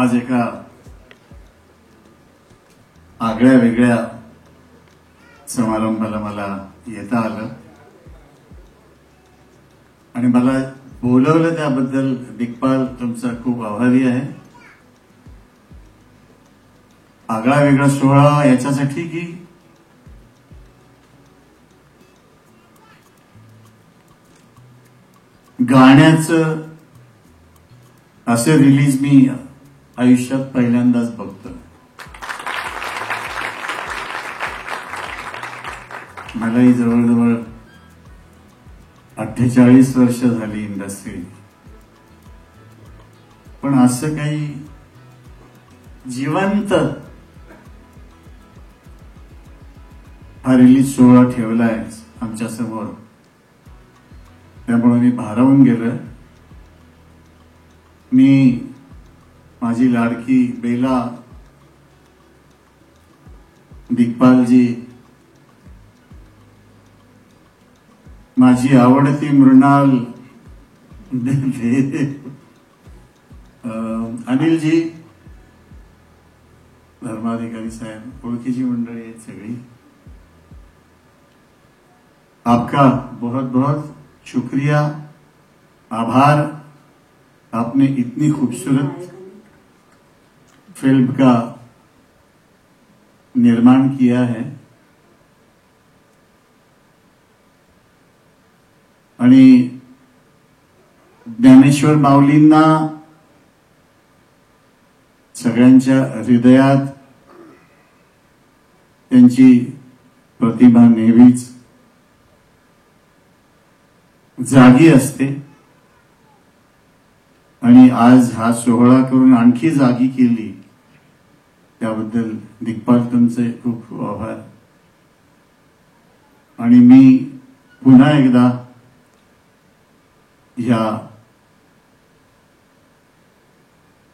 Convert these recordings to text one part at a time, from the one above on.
आज एका आगळ्या वेगळ्या समारंभाला मला येता आलं आणि मला बोलवलं त्याबद्दल दिग्पाल तुमचा खूप आभारी आहे. आगळा वेगळा सोहळा याच्यासाठी की गाण्याचं असं रिलीज मी आयुष्यात पहिल्यांदाच बघतो. मलाही जवळजवळ 48 वर्ष झाली इंडस्ट्री, पण असं काही जिवंत हा रिलीज सोहळा ठेवलाय आमच्या समोर, त्यामुळे मी भारावून गेलोय. मी माझी लाडकी बेला दिग्पालजी, माझी आवडती मृणाल, अनिलजी, धर्माधिकारी साहेब, ओळखीची मंडळी आहेत सगळी. आपका बहुत बहुत शुक्रिया, आभार. आपने इतनी खूबसूरत फिल्म का निर्माण किया है आणि ज्ञानेश्वर माऊलींना सगळ्यांच्या हृदयात त्यांची प्रतिभा नेहमीच जागी असते आणि आज हा सोहळा करून आणखी जागी केली, त्याबद्दल दिग्पाल तुमचे खूप खूप आभार. आणि मी पुन्हा एकदा या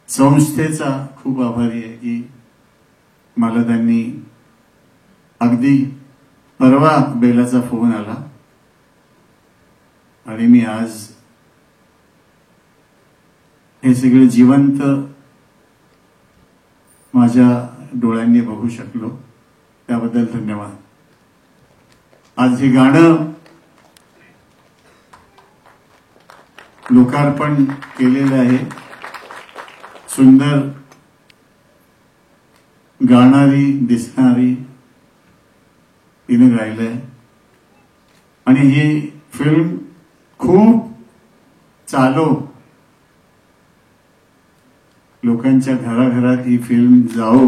संस्थेचा खूप आभारी आहे की मला त्यांनी अगदी परवा बेलाचा फोन आला आणि मी आज हे सगळे जिवंत माझ्या डोळ्यांनी बघू शकलो, त्याबद्दल धन्यवाद. आज हे गाणं लोकार्पण केलेलं आहे. सुंदर गाणारी दिसणारी तिने गायलंय आणि ही फिल्म खूप चालो, लोकांच्या घराघरात ही फिल्म जाओ,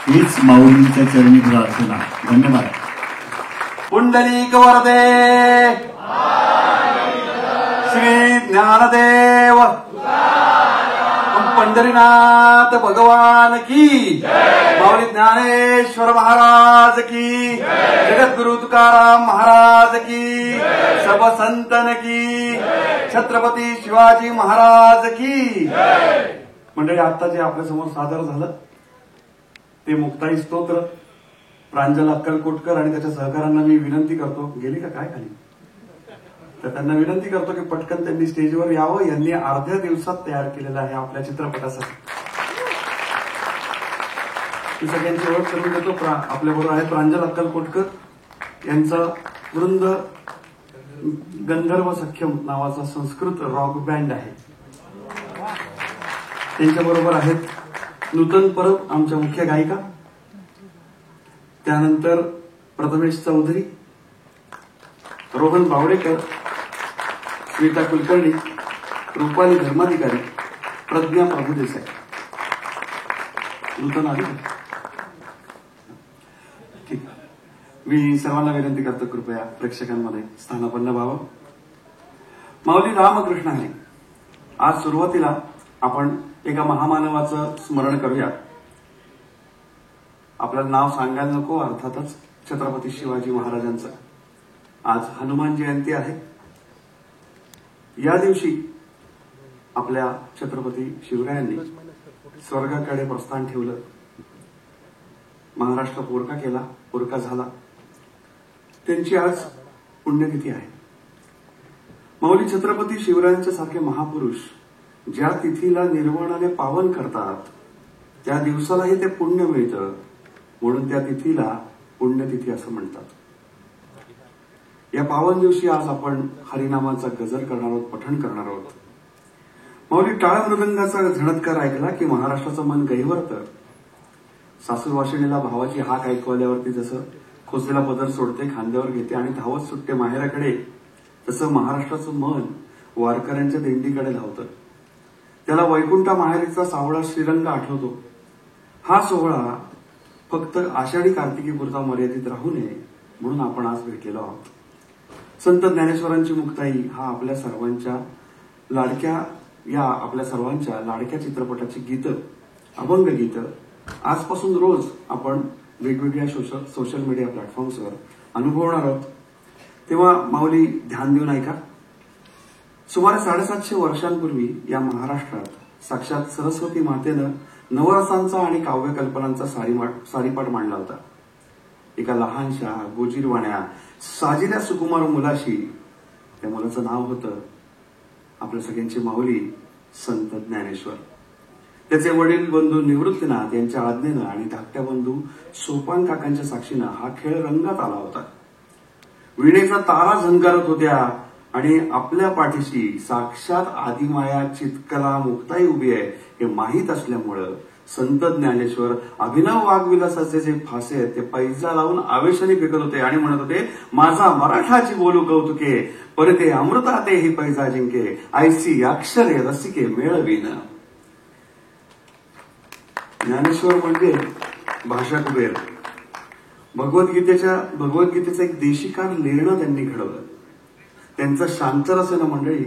हीच माऊलींच्या चरणी प्रार्थना. धन्यवाद. पुंडलिक वरदे श्री ज्ञानदेव पंढरीनाथ भगवान की, माऊली ज्ञानेश्वर महाराज की, जगद्गुरु तुकाराम महाराज की, सब संतन की, छत्रपती शिवाजी महाराज की. मंडळी, आता जे आपल्या समोर सादर झालं ते मुक्ताई स्तोत्र प्रांजल अक्कलकोटकर आणि त्याच्या सहकाऱ्यांना मी विनंती करतो, गेली का काय खाली, तर त्यांना विनंती करतो की पटकन त्यांनी स्टेजवर यावं. यांनी अर्ध्या दिवसात तयार केलेलं आहे आपल्या चित्रपटासाठी. मी सगळ्यांची ओळख करून देतो. आपल्याबरोबर आहे प्रांजल अक्कलकोटकर यांचा वृंद गंधर्व सख्यम नावाचा संस्कृत रॉक बँड आहे. त्यांच्याबरोबर आहेत नूतन परब, आमच्या मुख्य गायिका, त्यानंतर प्रथमेश चौधरी, रोहन बावडेकर, श्वेता कुलकर्णी, रुपाली धर्माधिकारी, प्रज्ञा प्रभुदेसाई. नूतन आली. ठीक. मी सर्वांना विनंती करतो कृपया प्रेक्षकांमध्ये स्थानापन्न व्हावं. माऊली रामकृष्ण हरी. आज सुरुवातीला आपण एका महामानवाचं स्मरण करूया. आपल्याला नाव सांगायला नको, अर्थातच छत्रपती शिवाजी महाराजांचं. आज हनुमान जयंती आहे. या दिवशी आपल्या छत्रपती शिवरायांनी स्वर्गाकडे प्रस्थान ठेवलं, महाराष्ट्र पोरका केला, पोरका झाला. त्यांची आज पुण्यतिथी आहे. माऊली छत्रपती शिवरायांच्या सारखे महापुरुष ज्या तिथीला निर्वाणाने पावन करतात त्या दिवसालाही ते पुण्य मिळतं, म्हणून त्या तिथीला पुण्यतिथी असं म्हणतात. या पावन दिवशी आज आपण हरिनामाचा गजर करणार आहोत, पठण करणार आहोत. माऊली टाळ मृदंगाचा झणत्कार ऐकला की महाराष्ट्राचं मन गहिवरतं. सासूरवाशिणीला भावाची हाक ऐकवल्यावरती जसं खोचलेला पदर सोडते, खांद्यावर घेते आणि धावत सुटते माहेराकडे, तसं महाराष्ट्राचं मन वारकऱ्यांच्या दिंडीकडे धावतं. त्याला वैकुंठ माहेरीचा सावळा श्रीरंग आठवतो. हा सोहळा फक्त आषाढी कार्तिकीपुरता मर्यादित राहू नये म्हणून आपण आज भेटलेलो आहोत. संत ज्ञानेश्वरांची मुक्ताई हा आपल्या सर्वांच्या लाडक्या चित्रपटाची गीतं, अभंग गीतं आजपासून रोज आपण वेगवेगळ्या सोशल मीडिया प्लॅटफॉर्म्सवर अनुभवणार आहोत. तेव्हा माऊली ध्यान देऊन ऐका. सुमारे 750 वर्षांपूर्वी या महाराष्ट्रात साक्षात सरस्वती मातेनं नवरसांचा आणि काव्यकल्पनांचा सारीपाट मांडला होता. एका लहानशा गोजीरवाण्या साजिल्या सुकुमार मुलाशी, त्या मुलाचं नाव होतं आपल्या सगळ्यांची माऊली संत ज्ञानेश्वर. त्याचे वडील बंधू निवृत्तीनाथ यांच्या आज्ञेनं आणि धाकट्या बंधू सोपान काकांच्या साक्षीनं हा खेळ रंगात आला होता. वीणेचा तारा झंकारत होत्या आणि आपल्या पाठीशी साक्षात आदिमाया चितकला मुक्ताई उभी आहे हे माहीत असल्यामुळं संत ज्ञानेश्वर अभिनव वाग्विलासाचे जे फासे आहेत ते पैजा लावून आवेशाने फेकत होते आणि म्हणत होते, माझा मराठाची बोलू कौतुके, परते अमृताते ही पैजा जिंके, ऐसी अक्षरे रसिके मेळवीन. ज्ञानेश्वर म्हणजे भाषा कुबेर. भगवद्गीतेचं एक देशिकार लेणं त्यांनी घडवलं. त्यांचा शांतरस आहे ना मंडळी,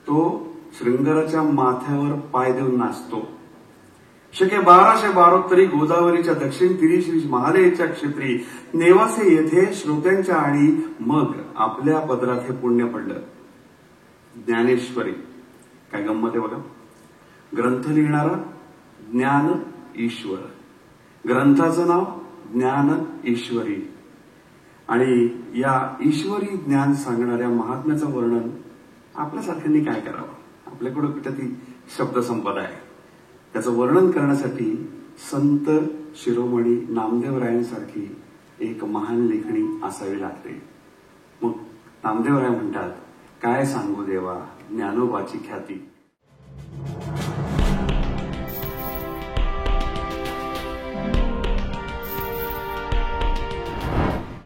तो शृंगाराच्या माथ्यावर पाय देऊन नाचतो. शके 1212 गोदावरीच्या दक्षिण तीरी श्री महादेवीच्या क्षेत्री नेवासे येथे श्रोत्यांच्या आणि मग आपल्या पदरात हे पुण्य पडलं. ज्ञानेश्वरी काय गंमत आहे बघा. ग्रंथ लिहिणारा ज्ञान ईश्वर, ग्रंथाचं नाव ज्ञान ईश्वरी, आणि या ईश्वरी ज्ञान सांगणाऱ्या महात्म्याचं वर्णन आपल्यासारख्यांनी काय करावं. आपल्याकडे कुठे ती शब्दसंपदा आहे. त्याचं वर्णन करण्यासाठी संत शिरोमणी नामदेवरायांसारखी एक महान लेखणी असावी लागते. मग नामदेवराय म्हणतात, काय सांगू देवा ज्ञानोबाची ख्याती.